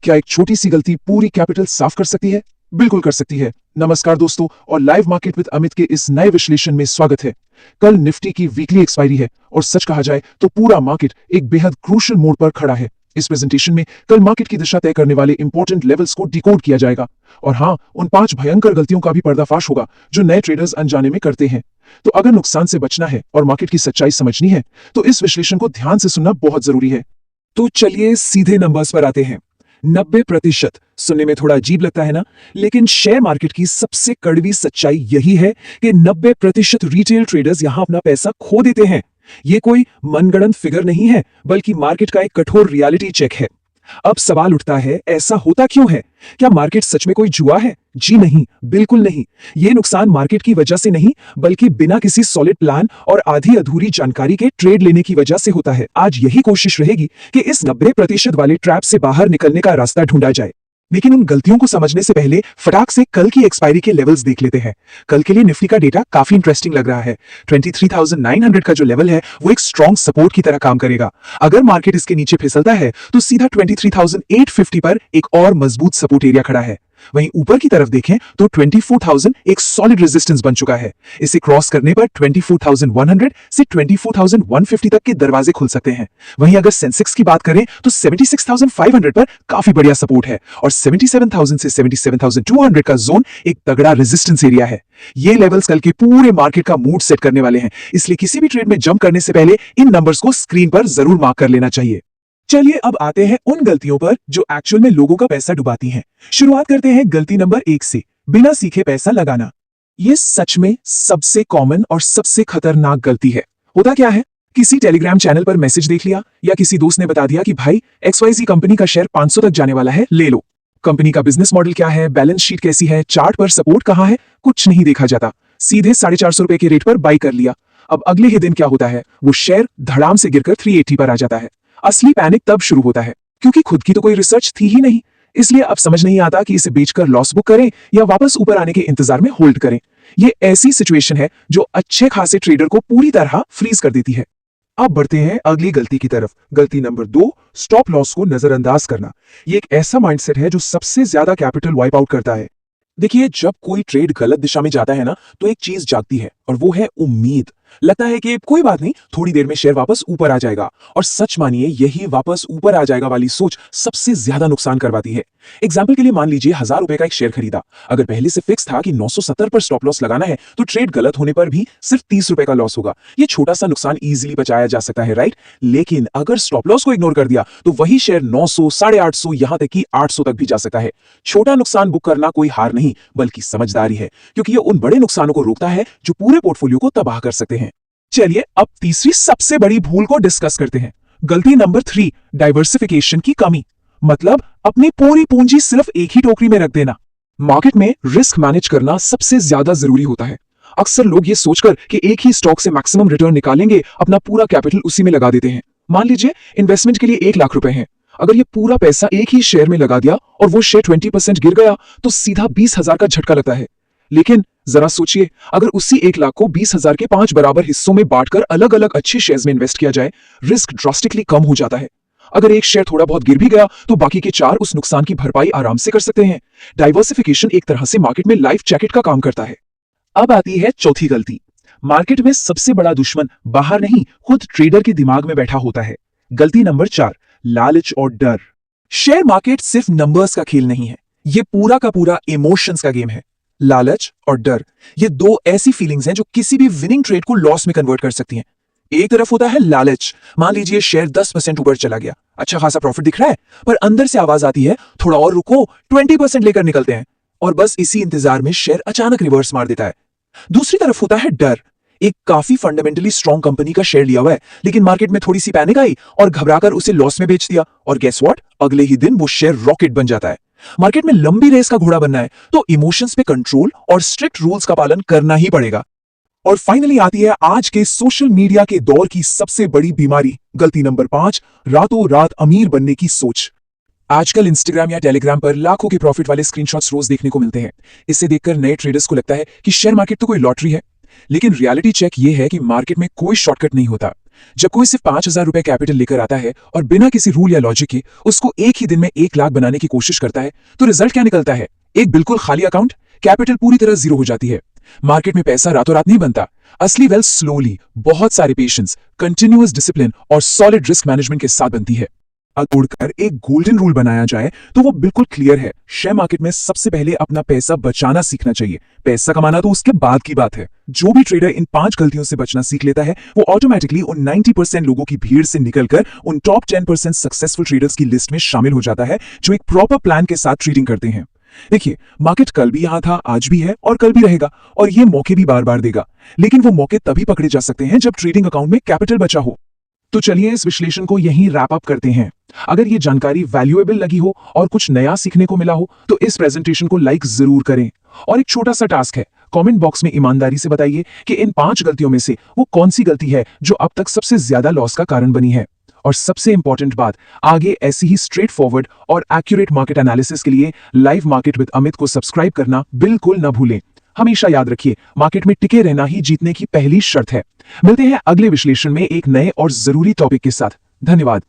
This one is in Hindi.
क्या एक छोटी सी गलती पूरी कैपिटल साफ कर सकती है? बिल्कुल कर सकती है। नमस्कार दोस्तों, और लाइव मार्केट विद अमित के इस नए विश्लेषण में स्वागत है। कल निफ्टी की वीकली एक्सपायरी है और सच कहा जाए तो पूरा मार्केट एक बेहद क्रूशियल मोड़ पर खड़ा है। इस प्रेजेंटेशन में कल मार्केट की दिशा तय करने वाले इंपॉर्टेंट लेवल्स को डिकोड किया जाएगा और हाँ, उन 5 भयंकर गलतियों का भी पर्दाफाश होगा जो नए ट्रेडर्स अनजाने में करते हैं। तो अगर नुकसान से बचना है और मार्केट की सच्चाई समझनी है तो इस विश्लेषण को ध्यान से सुनना बहुत जरूरी है। तो चलिए सीधे नंबर्स पर आते हैं। 90% सुनने में थोड़ा अजीब लगता है ना, लेकिन शेयर मार्केट की सबसे कड़वी सच्चाई यही है कि 90% रिटेल ट्रेडर्स यहां अपना पैसा खो देते हैं। ये कोई मनगढ़ंत फिगर नहीं है, बल्कि मार्केट का एक कठोर रियलिटी चेक है। अब सवाल उठता है, ऐसा होता क्यों है? क्या मार्केट सच में कोई जुआ है? जी नहीं, बिल्कुल नहीं। ये नुकसान मार्केट की वजह से नहीं, बल्कि बिना किसी सॉलिड प्लान और आधी अधूरी जानकारी के ट्रेड लेने की वजह से होता है। आज यही कोशिश रहेगी कि इस 90% वाले ट्रैप से बाहर निकलने का रास्ता ढूंढा जाए। लेकिन उन गलतियों को समझने से पहले फटाक से कल की एक्सपायरी के लेवल्स देख लेते हैं। कल के लिए निफ्टी का डेटा काफी इंटरेस्टिंग लग रहा है। 23,900 का जो लेवल है वो एक स्ट्रॉन्ग सपोर्ट की तरह काम करेगा। अगर मार्केट इसके नीचे फिसलता है तो सीधा 23,850 पर एक और मजबूत सपोर्ट एरिया खड़ा है। वहीं ऊपर की तरफ देखें तो 24,000 एक सॉलिड रेजिस्टेंस बन चुका है। इसे क्रॉस करने पर 24,100 से 24,150 तक के दरवाजे खुल सकते हैं। वहीं अगर सेंसेक्स की बात करें तो 76,500 पर काफी बढ़िया सपोर्ट है और 77,000 से 77,200 का जोन एक तगड़ा रेजिस्टेंस एरिया है। ये लेवल्स कल के पूरे मार्केट का मूड सेट करने वाले हैं, इसलिए किसी भी ट्रेड में जंप करने से पहले इन नंबर्स को स्क्रीन पर जरूर मार्क कर लेना चाहिए। चलिए अब आते हैं उन गलतियों पर जो एक्चुअल में लोगों का पैसा डुबाती हैं। शुरुआत करते हैं गलती नंबर 1 से, बिना सीखे पैसा लगाना। यह सच में सबसे कॉमन और सबसे खतरनाक गलती है। होता क्या है, किसी टेलीग्राम चैनल पर मैसेज देख लिया या किसी दोस्त ने बता दिया कि भाई XYZ कंपनी का शेयर 500 तक जाने वाला है, ले लो। कंपनी का बिजनेस मॉडल क्या है, बैलेंस शीट कैसी है, चार्ट पर सपोर्ट कहां है, कुछ नहीं देखा जाता। सीधे 450 रुपए के रेट पर बाई कर लिया। अब अगले ही दिन क्या होता है, वो शेयर धड़ाम से गिरकर 380 पर आ जाता है। असली पैनिक तब शुरू होता है क्योंकि खुद की तो कोई रिसर्च थी ही नहीं, इसलिए अब समझ नहीं आता कि इसे बेचकर लॉस बुक करें या वापस ऊपर आने के इंतजार में होल्ड करें। ये ऐसी सिचुएशन है जो अच्छे खासे ट्रेडर को पूरी तरह फ्रीज कर देती है। अब बढ़ते हैं अगली गलती की तरफ। गलती नंबर 2, स्टॉप लॉस को नजरअंदाज करना। ये एक ऐसा माइंडसेट है जो सबसे ज्यादा कैपिटल वाइप आउट करता है। देखिए, जब कोई ट्रेड गलत दिशा में जाता है ना, तो एक चीज जागती है और वो है उम्मीद। लगता है कि कोई बात नहीं, थोड़ी देर में शेयर वापस ऊपर आ जाएगा, और सच मानिए यही वापस ऊपर आ जाएगा वाली सोच सबसे ज्यादा नुकसान करवाती है। एग्जाम्पल के लिए मान लीजिए 1000 रुपए का एक शेयर खरीदा। अगर पहले से फिक्स था कि 970 पर स्टॉप लॉस लगाना है, तो ट्रेड गलत होने पर भी सिर्फ 30 रुपए का लॉस होगा। ये छोटा सा नुकसान इजीली बचाया जा सकता है, राइट? लेकिन अगर स्टॉप लॉस को इग्नोर कर दिया तो वही शेयर 900, 850, यहां तक कि 800 तक भी जा सकता है। छोटा नुकसान बुक करना कोई हार नहीं, बल्कि समझदारी है, क्योंकि ये उन बड़े नुकसानों को रोकता है जो पूरे पोर्टफोलियो को तबाह कर सकते हैं। चलिए अब तीसरी सबसे बड़ी भूल को डिस्कस करते हैं। गलती नंबर 3, डाइवर्सिफिकेशन की कमी। मतलब अपनी पूरी पूंजी सिर्फ एक ही टोकरी में रख देना। मार्केट में रिस्क मैनेज करना सबसे ज्यादा जरूरी होता है। अक्सर लोग ये सोचकर कि एक ही स्टॉक से मैक्सिमम रिटर्न निकालेंगे, अपना पूरा कैपिटल उसी में लगा देते हैं। मान लीजिए इन्वेस्टमेंट के लिए 1 लाख रुपए हैं। अगर ये पूरा पैसा एक ही शेयर में लगा दिया और वो शेयर 20% गिर गया तो सीधा 20,000 का झटका लगता है। लेकिन जरा सोचिए, अगर उसी 1 लाख को 20,000 के 5 बराबर हिस्सों में बांटकर अलग अलग अच्छे शेयर्स में इन्वेस्ट किया जाए, रिस्क ड्रास्टिकली कम हो जाता है। अगर एक शेयर थोड़ा बहुत गिर भी गया तो बाकी के 4 उस नुकसान की भरपाई आराम से कर सकते हैं। डाइवर्सिफिकेशन एक तरह से मार्केट में लाइफ जैकेट का काम करता है। अब आती है चौथी गलती। मार्केट में सबसे बड़ा दुश्मन बाहर नहीं, खुद ट्रेडर के दिमाग में बैठा होता है। गलती नंबर 4, लालच और डर। शेयर मार्केट सिर्फ नंबर्स का खेल नहीं है, ये पूरा का पूरा इमोशंस का गेम है। लालच और डर, ये 2 ऐसी फीलिंग्स हैं जो किसी भी विनिंग ट्रेड को लॉस में कन्वर्ट कर सकती हैं। एक तरफ होता है लालच। मान लीजिए शेयर 10% ऊपर चला गया, अच्छा खासा प्रॉफिट दिख रहा है, पर अंदर से आवाज आती है थोड़ा और रुको, 20% लेकर निकलते हैं, और बस इसी इंतजार में शेयर अचानक रिवर्स मार देता है। दूसरी तरफ होता है डर। एक काफी फंडामेंटली स्ट्रॉन्ग कंपनी का शेयर लिया हुआ है, लेकिन मार्केट में थोड़ी सी पैनिक आई और घबराकर उसे लॉस में बेच दिया, और गेस व्हाट, अगले ही दिन वो शेयर रॉकेट बन जाता है। मार्केट में लंबी रेस का घोड़ा बनना है तो इमोशंस पे कंट्रोल और स्ट्रिक्ट रूल्स का पालन करना ही पड़ेगा। और फाइनली आती है आज के सोशल मीडिया के दौर की सबसे बड़ी बीमारी। गलती नंबर 5, रातों रात अमीर बनने की सोच। आजकल इंस्टाग्राम या टेलीग्राम पर लाखों के प्रॉफिट वाले स्क्रीनशॉट्स रोज देखने को मिलते हैं। इससे देखकर नए ट्रेडर्स को लगता है कि शेयर मार्केट तो कोई लॉटरी है, लेकिन रियलिटी चेक ये है कि मार्केट में कोई शॉर्टकट नहीं होता। जब कोई सिर्फ 5,000 रुपए कैपिटल लेकर आता है और बिना किसी रूल या लॉजिक के उसको एक ही दिन में 1 लाख बनाने की कोशिश करता है, तो रिजल्ट क्या निकलता है? एक बिल्कुल खाली अकाउंट, कैपिटल पूरी तरह जीरो हो जाती है। मार्केट में पैसा रातों रात नहीं बनता। असली वेल्थ स्लोली, बहुत सारे पेशेंस, कंटिन्यूअस डिसिप्लिन और सॉलिड रिस्क मैनेजमेंट के साथ बनती है। तोड़कर एक गोल्डन रूल बनाया जाए तो वो बिल्कुल क्लियर है। शेयर मार्केट में सबसे पहले अपना पैसा बचाना सीखना चाहिए। पैसा कमाना तो उसके बाद की बात है। जो भी ट्रेडर इन 5 गलतियों से बचना सीख लेता है, वो ऑटोमेटिकली उन 90% लोगों की भीड़ से निकलकर उन टॉप 10% सक्सेसफुल ट्रेडर्स की लिस्ट में शामिल हो जाता है, जो एक प्रॉपर प्लान के साथ ट्रेडिंग करते हैं। देखिए, मार्केट कल भी यहां था, आज भी है और कल भी रहेगा, और ये मौके भी बार बार देगा। लेकिन वो मौके तभी पकड़े जा सकते हैं जब ट्रेडिंग अकाउंट में कैपिटल बचा हो। तो चलिए इस विश्लेषण को यहीं रैप अप करते हैं। अगर ये जानकारी वैल्यूएबल लगी हो और कुछ नया सीखने को मिला हो तो इस प्रेजेंटेशन को लाइक जरूर करें। और एक छोटा सा टास्क है, कमेंट बॉक्स में ईमानदारी से बताइए कि इन 5 गलतियों में से वो कौन सी गलती है जो अब तक सबसे ज्यादा लॉस का कारण बनी है। और सबसे इंपॉर्टेंट बात, आगे ऐसी ही स्ट्रेट फॉरवर्ड और एक्यूरेट मार्केट एनालिसिस के लिए लाइव मार्केट विद अमित को सब्सक्राइब करना बिल्कुल न भूलें। हमेशा याद रखिए, मार्केट में टिके रहना ही जीतने की पहली शर्त है। मिलते हैं अगले विश्लेषण में एक नए और जरूरी टॉपिक के साथ। धन्यवाद।